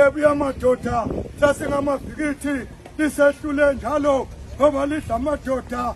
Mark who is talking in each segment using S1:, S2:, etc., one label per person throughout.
S1: Ebuya madoda sasengamavikithi lisehlule njalo ngoba lidla amadoda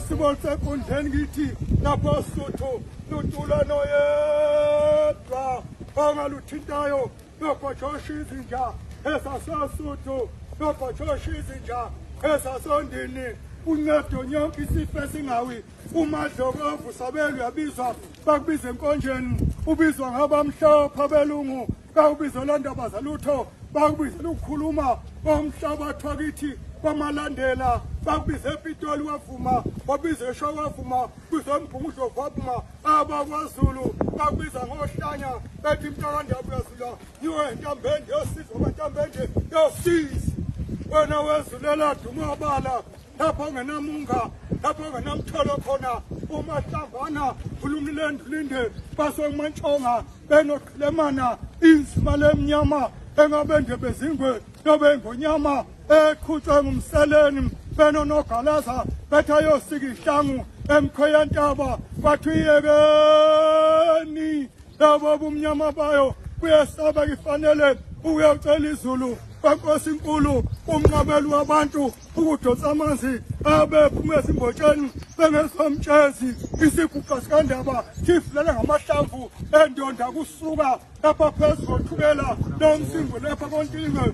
S1: sibonise enkundleni kithi lapho Sotho lutula noyedwa ongaluthintayo nobhotshosha izinja esasosuthu nobhotshosha izinja esasondini uncedo nyonke isifo esingawi umadlokovu sabelu yabizwa bakubiza enkonjeni ubizwa ngabamhlophe abelungu kawubiza londaba zalutho bakubiza ukukhuluma omhlabathi wakithi kwamalandela bakubiza ePitoli wavuma wabiza eShowe wavuma biza eMbhungudlovu wavuma abakwaZulu bakubiza ngohlanya bethi imntakandaba yazula yiwe ntambende yosizo abantambende yosizo wena wezulela duma abala lapho ongenamunga lapho ongenamtholo khona umahlangana ulumlendulinde basongumantshonga benoqhilemana inzima lemnyama engabe bezingwe nobe ngonyama eqhutshwe ngumseleni benonogalaza betha yosika ihlangu emkhweyantaba bathi yekeni labo bumnyama bayo kuyesaba ifanele uyocela izulu kankosi inkulu umnqameli wabantu ukudonsa amanzi abephuma ezimbotsheni bengesomtshezi isiguqa sikandaba sifulela ngamahlamvu endonda kusuka lapha phezulu othukela nomsingo lapha kontinge